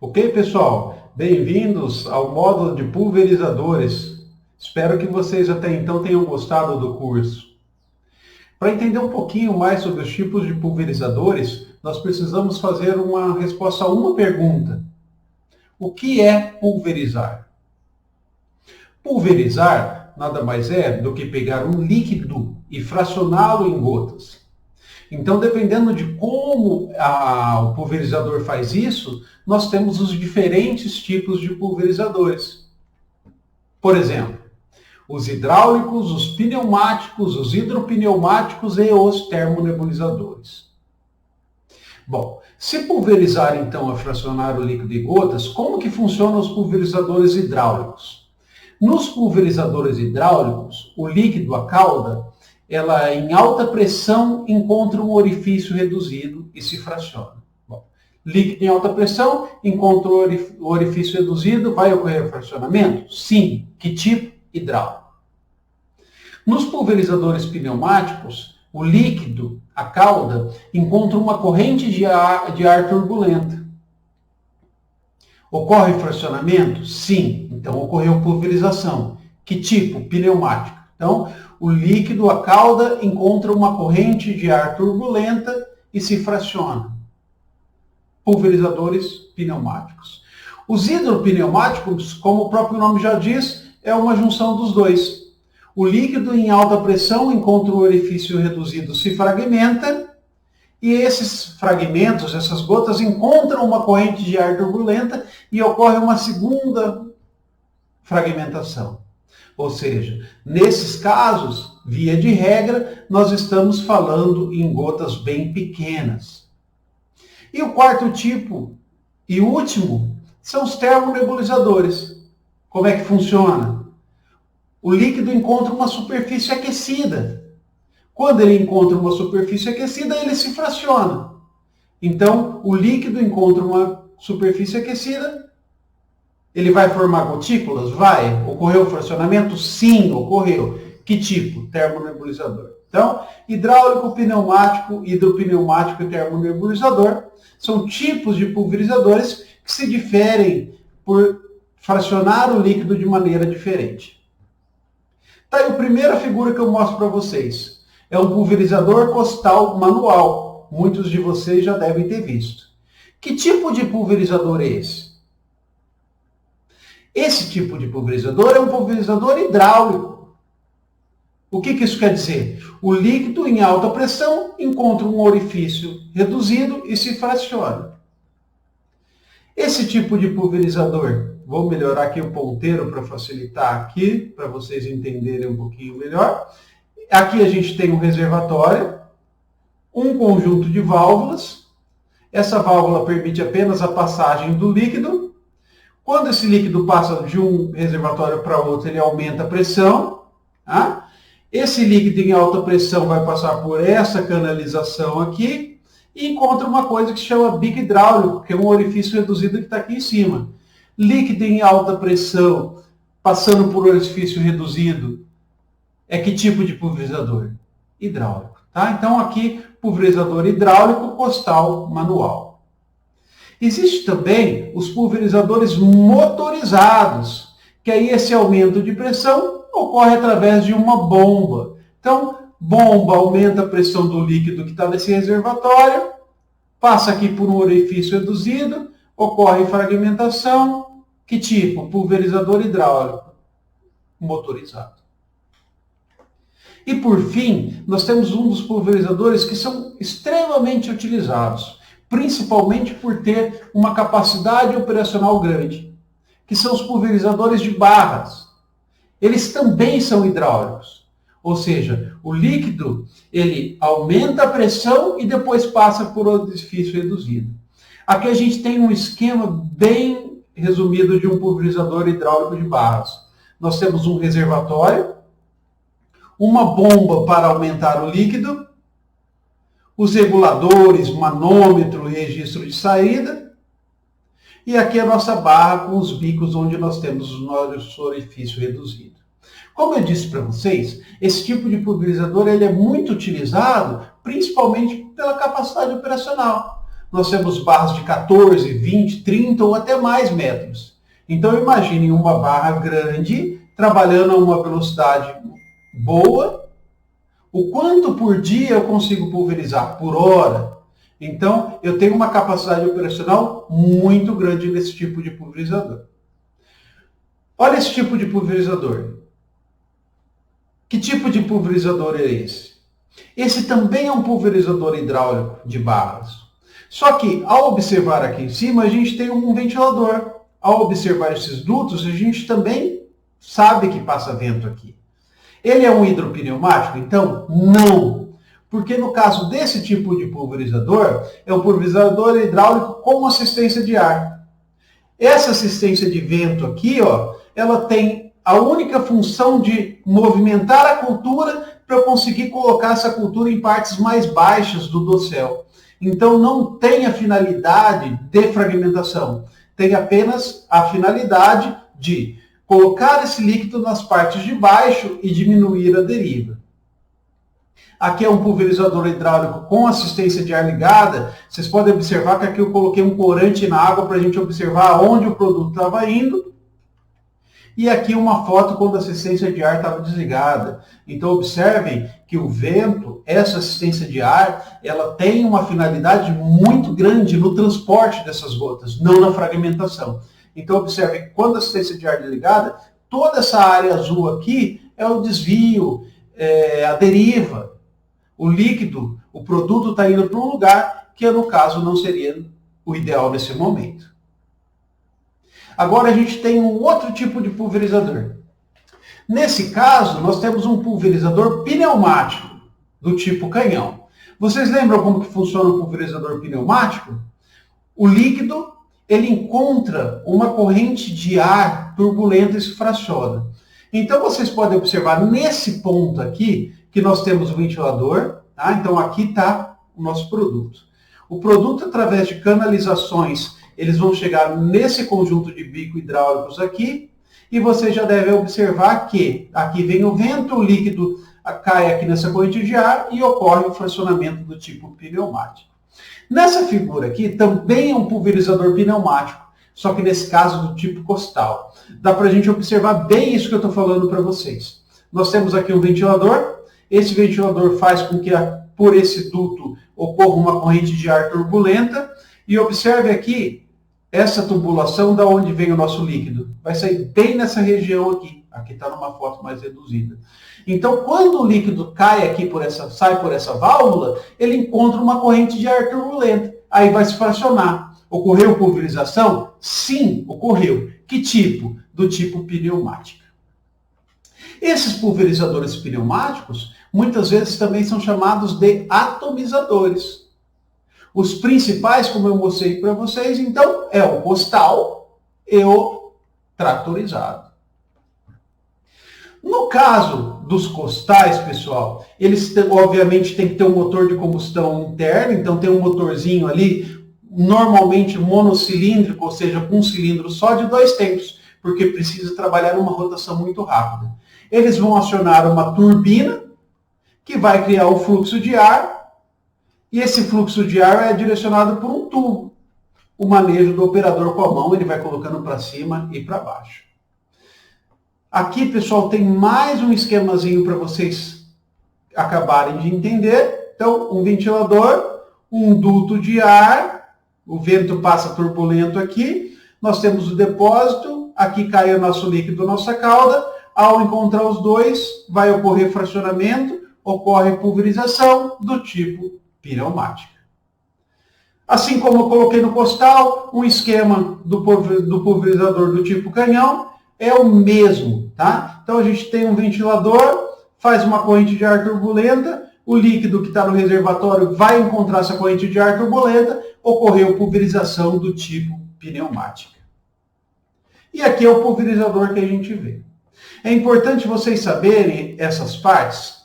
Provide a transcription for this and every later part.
Ok, pessoal? Bem-vindos ao módulo de pulverizadores. Espero que vocês até então tenham gostado do curso. Para entender um pouquinho mais sobre os tipos de pulverizadores, nós precisamos fazer uma resposta a uma pergunta. O que é pulverizar? Pulverizar nada mais é do que pegar um líquido e fracioná-lo em gotas. Então, dependendo de como o pulverizador faz isso, nós temos os diferentes tipos de pulverizadores. Por exemplo, os hidráulicos, os pneumáticos, os hidropneumáticos e os termonebulizadores. Bom, se pulverizar então é fracionar o líquido em gotas, como que funcionam os pulverizadores hidráulicos? Nos pulverizadores hidráulicos, o líquido, a cauda, ela em alta pressão encontra um orifício reduzido e se fraciona. Bom, líquido em alta pressão encontra o orifício reduzido, vai ocorrer fracionamento? Sim. Que tipo? Hidráulico. Nos pulverizadores pneumáticos, o líquido, a cauda, encontra uma corrente de ar turbulenta. Ocorre fracionamento? Sim. Então ocorreu pulverização. Que tipo? Pneumático. Então, o líquido, a cauda, encontra uma corrente de ar turbulenta e se fraciona. Pulverizadores pneumáticos. Os hidropneumáticos, como o próprio nome já diz, é uma junção dos dois. O líquido em alta pressão encontra um orifício reduzido, se fragmenta, e esses fragmentos, essas gotas, encontram uma corrente de ar turbulenta e ocorre uma segunda fragmentação. Ou seja, nesses casos, via de regra, nós estamos falando em gotas bem pequenas. E o quarto tipo e último são os termonebulizadores. Como é que funciona? O líquido encontra uma superfície aquecida. Quando ele encontra uma superfície aquecida, ele se fraciona. Então, o líquido encontra uma superfície aquecida, ele vai formar gotículas? Vai. Ocorreu fracionamento? Sim, ocorreu. Que tipo? Termonebulizador. Então, hidráulico, pneumático, hidropneumático e termonebulizador são tipos de pulverizadores que se diferem por fracionar o líquido de maneira diferente. Tá aí a primeira figura que eu mostro para vocês. É um pulverizador costal manual. Muitos de vocês já devem ter visto. Que tipo de pulverizador é esse? Esse tipo de pulverizador é um pulverizador hidráulico. O que isso quer dizer? O líquido em alta pressão encontra um orifício reduzido e se fraciona. Esse tipo de pulverizador, vou melhorar aqui o ponteiro para facilitar aqui, para vocês entenderem um pouquinho melhor. Aqui a gente tem um reservatório, um conjunto de válvulas. Essa válvula permite apenas a passagem do líquido. Quando esse líquido passa de um reservatório para outro, ele aumenta a pressão. Tá? Esse líquido em alta pressão vai passar por essa canalização aqui e encontra uma coisa que se chama bico hidráulico, que é um orifício reduzido que está aqui em cima. Líquido em alta pressão passando por orifício reduzido é que tipo de pulverizador? Hidráulico. Tá? Então aqui, pulverizador hidráulico costal manual. Existe também os pulverizadores motorizados, que aí esse aumento de pressão ocorre através de uma bomba. Então, bomba aumenta a pressão do líquido que está nesse reservatório, passa aqui por um orifício reduzido, ocorre fragmentação. Que tipo? Pulverizador hidráulico motorizado. E por fim, nós temos um dos pulverizadores que são extremamente utilizados, principalmente por ter uma capacidade operacional grande, que são os pulverizadores de barras. Eles também são hidráulicos, ou seja, o líquido ele aumenta a pressão e depois passa por orifício reduzido. Aqui a gente tem um esquema bem resumido de um pulverizador hidráulico de barras. Nós temos um reservatório, uma bomba para aumentar o líquido, os reguladores, manômetro, registro de saída, e aqui a nossa barra com os bicos onde nós temos o nosso orifício reduzido. Como eu disse para vocês, esse tipo de pulverizador ele é muito utilizado, principalmente pela capacidade operacional. nós temos barras de 14, 20, 30 ou até mais metros. Então imagine uma barra grande trabalhando a uma velocidade boa. O quanto por dia eu consigo pulverizar? Por hora. Então eu tenho uma capacidade operacional muito grande nesse tipo de pulverizador. Olha esse tipo de pulverizador. Que tipo de pulverizador é esse? Esse também é um pulverizador hidráulico de barras. Só que, ao observar aqui em cima, a gente tem um ventilador. Ao observar esses dutos, a gente também sabe que passa vento aqui. Ele é um hidropneumático? Então, não. Porque no caso desse tipo de pulverizador, é um pulverizador hidráulico com assistência de ar. Essa assistência de vento aqui, ó, ela tem a única função de movimentar a cultura para eu conseguir colocar essa cultura em partes mais baixas do dossel. Então não tem a finalidade de fragmentação, tem apenas a finalidade de colocar esse líquido nas partes de baixo e diminuir a deriva. Aqui é um pulverizador hidráulico com assistência de ar ligada. Vocês podem observar que aqui eu coloquei um corante na água para a gente observar onde o produto estava indo. E aqui uma foto quando a assistência de ar estava desligada. Então observem que o vento, essa assistência de ar, ela tem uma finalidade muito grande no transporte dessas gotas, não na fragmentação. Então observem que quando a assistência de ar é desligada, toda essa área azul aqui é o desvio, a deriva. O líquido, o produto está indo para um lugar que no caso não seria o ideal nesse momento. Agora a gente tem um outro tipo de pulverizador. Nesse caso, nós temos um pulverizador pneumático, do tipo canhão. Vocês lembram como que funciona o pulverizador pneumático? O líquido, ele encontra uma corrente de ar turbulenta e se fraciona. Então vocês podem observar nesse ponto aqui, que nós temos o ventilador, tá? Então aqui está o nosso produto. O produto, através de canalizações, eles vão chegar nesse conjunto de bico hidráulicos aqui, e você já deve observar que aqui vem o vento, o líquido cai aqui nessa corrente de ar e ocorre o fracionamento do tipo pneumático. Nessa figura aqui também é um pulverizador pneumático, só que nesse caso do tipo costal. Dá para a gente observar bem isso que eu estou falando para vocês. Nós temos aqui um ventilador, esse ventilador faz com que por esse duto ocorra uma corrente de ar turbulenta, e observe aqui essa tubulação da onde vem o nosso líquido. Vai sair bem nessa região aqui. Aqui está numa foto mais reduzida. Então, quando o líquido cai aqui sai por essa válvula, ele encontra uma corrente de ar turbulenta. Aí vai se fracionar. Ocorreu pulverização? Sim, ocorreu. Que tipo? Do tipo pneumática. Esses pulverizadores pneumáticos, muitas vezes também são chamados de atomizadores. Os principais, como eu mostrei para vocês, então, é o costal e o tratorizado. No caso dos costais, pessoal, eles obviamente têm que ter um motor de combustão interno, então tem um motorzinho ali, normalmente monocilíndrico, ou seja, com um cilindro só de 2 tempos, porque precisa trabalhar numa rotação muito rápida. Eles vão acionar uma turbina, que vai criar um fluxo de ar, e esse fluxo de ar é direcionado por um tubo. O manejo do operador com a mão, ele vai colocando para cima e para baixo. Aqui, pessoal, tem mais um esquemazinho para vocês acabarem de entender. Então, um ventilador, um duto de ar, o vento passa turbulento aqui, nós temos o depósito, aqui cai o nosso líquido, a nossa cauda, ao encontrar os dois, vai ocorrer fracionamento, ocorre pulverização do tipo pneumática. Assim como eu coloquei no costal, um esquema do pulverizador do tipo canhão é o mesmo, tá? Então a gente tem um ventilador, faz uma corrente de ar turbulenta, o líquido que está no reservatório vai encontrar essa corrente de ar turbulenta, ocorreu pulverização do tipo pneumática. E aqui é o pulverizador que a gente vê. É importante vocês saberem essas partes?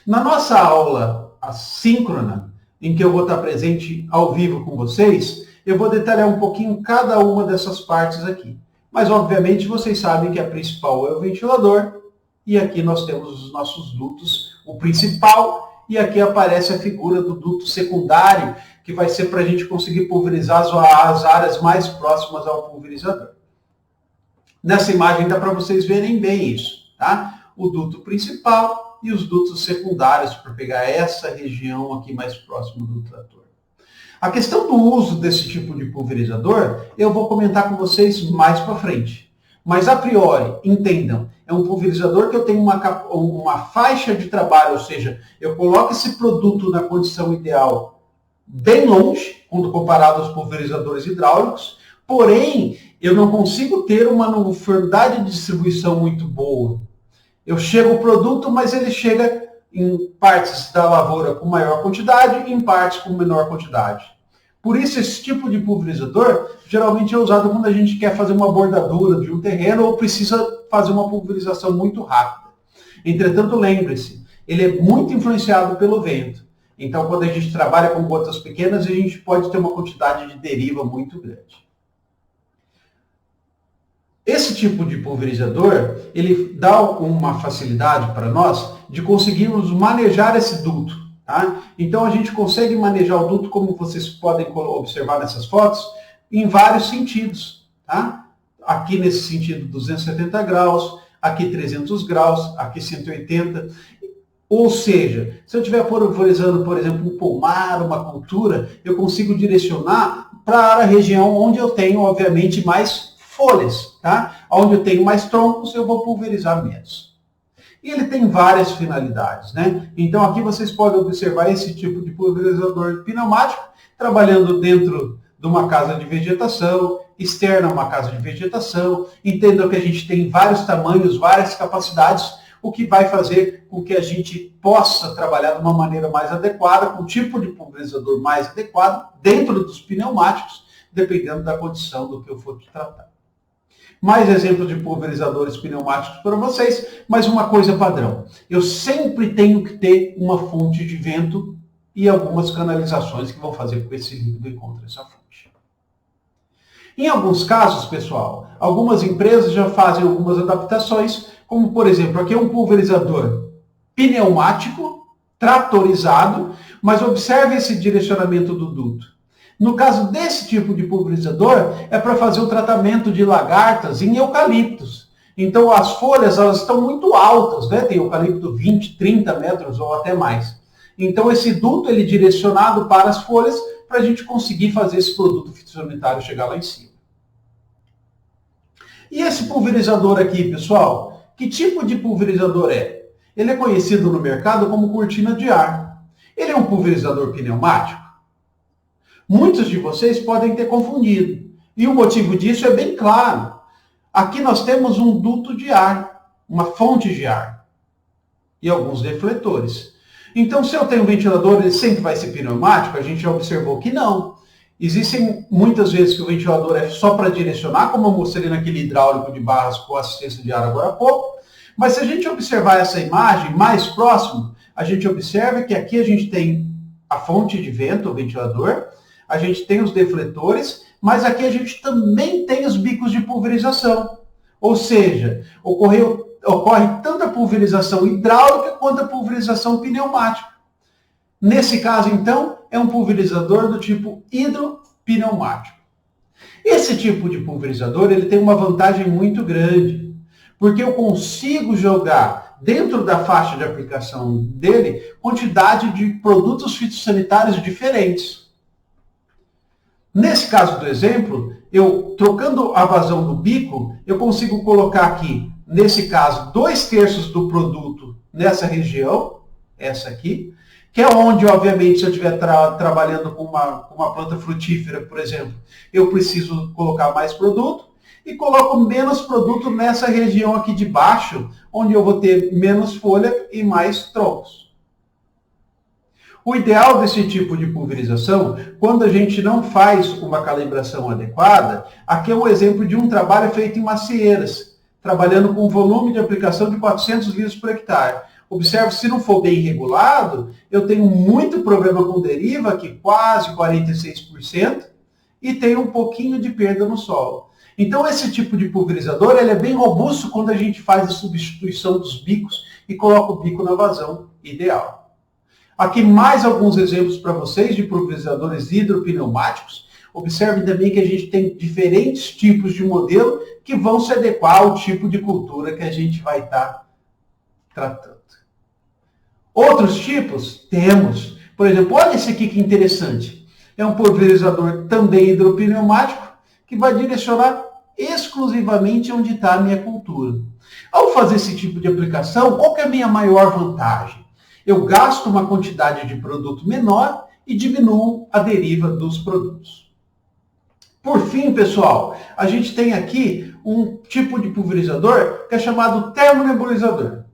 Na nossa aula assíncrona, em que eu vou estar presente ao vivo com vocês, eu vou detalhar um pouquinho cada uma dessas partes aqui. Mas, obviamente, vocês sabem que a principal é o ventilador, e aqui nós temos os nossos dutos, o principal e aqui aparece a figura do duto secundário, que vai ser para a gente conseguir pulverizar as áreas mais próximas ao pulverizador. Nessa imagem dá para vocês verem bem isso, tá? O duto principal e os dutos secundários, para pegar essa região aqui mais próximo do trator. A questão do uso desse tipo de pulverizador, eu vou comentar com vocês mais para frente. Mas, a priori, entendam, é um pulverizador que eu tenho uma faixa de trabalho, ou seja, eu coloco esse produto na condição ideal bem longe, quando comparado aos pulverizadores hidráulicos, porém, eu não consigo ter uma uniformidade de distribuição muito boa. Eu chego o produto, mas ele chega em partes da lavoura com maior quantidade e em partes com menor quantidade. Por isso, esse tipo de pulverizador geralmente é usado quando a gente quer fazer uma bordadura de um terreno ou precisa fazer uma pulverização muito rápida. Entretanto, lembre-se, ele é muito influenciado pelo vento. Então, quando a gente trabalha com gotas pequenas, a gente pode ter uma quantidade de deriva muito grande. Esse tipo de pulverizador, ele dá uma facilidade para nós de conseguirmos manejar esse duto. Tá? Então, a gente consegue manejar o duto, como vocês podem observar nessas fotos, em vários sentidos. Tá? Aqui nesse sentido 270 graus, aqui 300 graus, aqui 180. Ou seja, se eu estiver pulverizando, por exemplo, um pomar, uma cultura, eu consigo direcionar para a região onde eu tenho, obviamente, mais folhas, tá? Onde eu tenho mais troncos, eu vou pulverizar menos. E ele tem várias finalidades, né? Então aqui vocês podem observar esse tipo de pulverizador pneumático, trabalhando dentro de uma casa de vegetação, externa a uma casa de vegetação. Entendam que a gente tem vários tamanhos, várias capacidades, o que vai fazer com que a gente possa trabalhar de uma maneira mais adequada, com o tipo de pulverizador mais adequado, dentro dos pneumáticos, dependendo da condição do que eu for tratar. Mais exemplos de pulverizadores pneumáticos para vocês, mas uma coisa padrão. Eu sempre tenho que ter uma fonte de vento e algumas canalizações que vão fazer com que esse líquido encontre essa fonte. Em alguns casos, pessoal, algumas empresas já fazem algumas adaptações, como por exemplo, aqui é um pulverizador pneumático, tratorizado, mas observe esse direcionamento do duto. No caso desse tipo de pulverizador, é para fazer o tratamento de lagartas em eucaliptos. Então as folhas elas estão muito altas, né? Tem eucalipto 20, 30 metros ou até mais. Então esse duto ele é direcionado para as folhas para a gente conseguir fazer esse produto fitossanitário chegar lá em cima. E esse pulverizador aqui, pessoal, que tipo de pulverizador é? Ele é conhecido no mercado como cortina de ar. Ele é um pulverizador pneumático? Muitos de vocês podem ter confundido. E o motivo disso é bem claro. Aqui nós temos um duto de ar, uma fonte de ar e alguns defletores. Então, se eu tenho um ventilador, ele sempre vai ser pneumático? A gente já observou que não. Existem muitas vezes que o ventilador é só para direcionar, como eu mostrei naquele hidráulico de barras com assistência de ar agora há pouco. Mas se a gente observar essa imagem mais próximo, a gente observa que aqui a gente tem a fonte de vento, o ventilador, a gente tem os defletores, mas aqui a gente também tem os bicos de pulverização. Ou seja, ocorre tanto a pulverização hidráulica quanto a pulverização pneumática. Nesse caso, então, é um pulverizador do tipo hidropneumático. Esse tipo de pulverizador ele tem uma vantagem muito grande, porque eu consigo jogar dentro da faixa de aplicação dele quantidade de produtos fitossanitários diferentes. Nesse caso do exemplo, eu trocando a vazão do bico, eu consigo colocar aqui, nesse caso, 2/3 do produto nessa região, essa aqui, que é onde, obviamente, se eu estiver trabalhando com uma planta frutífera, por exemplo, eu preciso colocar mais produto, e coloco menos produto nessa região aqui de baixo, onde eu vou ter menos folha e mais troncos. O ideal desse tipo de pulverização, quando a gente não faz uma calibração adequada, aqui é um exemplo de um trabalho feito em macieiras, trabalhando com um volume de aplicação de 400 litros por hectare. Observe, se não for bem regulado, eu tenho muito problema com deriva, aqui quase 46%, e tenho um pouquinho de perda no solo. Então esse tipo de pulverizador ele é bem robusto quando a gente faz a substituição dos bicos e coloca o bico na vazão ideal. Aqui mais alguns exemplos para vocês de pulverizadores hidropneumáticos. Observe também que a gente tem diferentes tipos de modelo que vão se adequar ao tipo de cultura que a gente vai estar tratando. Outros tipos temos. Por exemplo, olha esse aqui que interessante. É um pulverizador também hidropneumático que vai direcionar exclusivamente onde está a minha cultura. Ao fazer esse tipo de aplicação, qual que é a minha maior vantagem? Eu gasto uma quantidade de produto menor e diminuo a deriva dos produtos. Por fim, pessoal, a gente tem aqui um tipo de pulverizador que é chamado termonebulizador.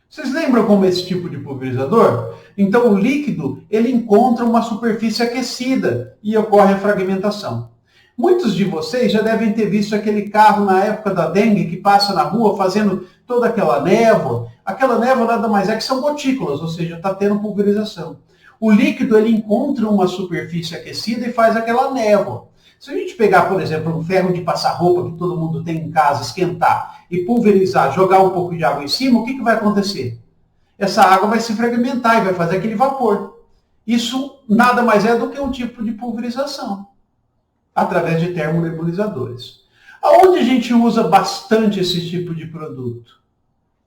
Vocês lembram como é esse tipo de pulverizador? Então, o líquido ele encontra uma superfície aquecida e ocorre a fragmentação. Muitos de vocês já devem ter visto aquele carro na época da dengue que passa na rua fazendo toda aquela névoa. Aquela névoa nada mais é que são gotículas, ou seja, está tendo pulverização. O líquido ele encontra uma superfície aquecida e faz aquela névoa. Se a gente pegar, por exemplo, um ferro de passar roupa que todo mundo tem em casa, esquentar e pulverizar, jogar um pouco de água em cima, o que vai acontecer? Essa água vai se fragmentar e vai fazer aquele vapor. Isso nada mais é do que um tipo de pulverização, através de termonebulizadores. Aonde a gente usa bastante esse tipo de produto?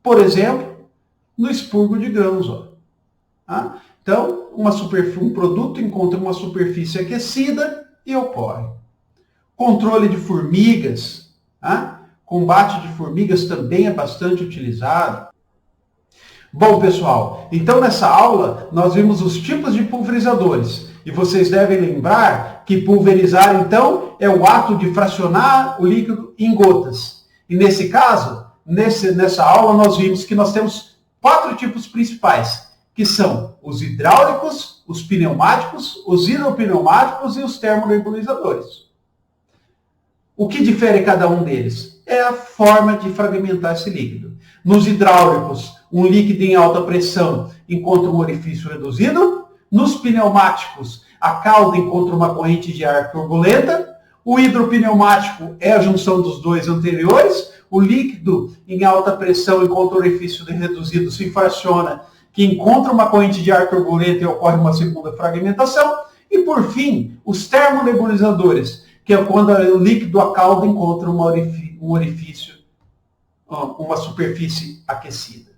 Por exemplo, no expurgo de grãos. Então, um produto encontra uma superfície aquecida e ocorre. Controle de formigas. Combate de formigas também é bastante utilizado. Bom, pessoal, então nessa aula nós vimos os tipos de pulverizadores. E vocês devem lembrar que pulverizar, então, é o ato de fracionar o líquido em gotas. E nesse caso, nessa aula, nós vimos que nós temos 4 tipos principais, que são os hidráulicos, os pneumáticos, os hidropneumáticos e os termonebulizadores. O que difere cada um deles? É a forma de fragmentar esse líquido. Nos hidráulicos, um líquido em alta pressão encontra um orifício reduzido. Nos pneumáticos, a cauda encontra uma corrente de ar turbulenta. O hidropneumático é a junção dos dois anteriores. O líquido em alta pressão encontra um orifício reduzido, se fraciona, que encontra uma corrente de ar turbulenta e ocorre uma segunda fragmentação. E, por fim, os termonebulizadores, que é quando o líquido, a cauda, encontra um orifício, uma superfície aquecida.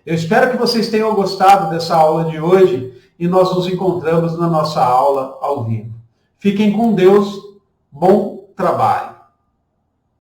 Eu espero que vocês tenham gostado dessa aula de hoje e nós nos encontramos na nossa aula ao vivo. Fiquem com Deus, bom trabalho.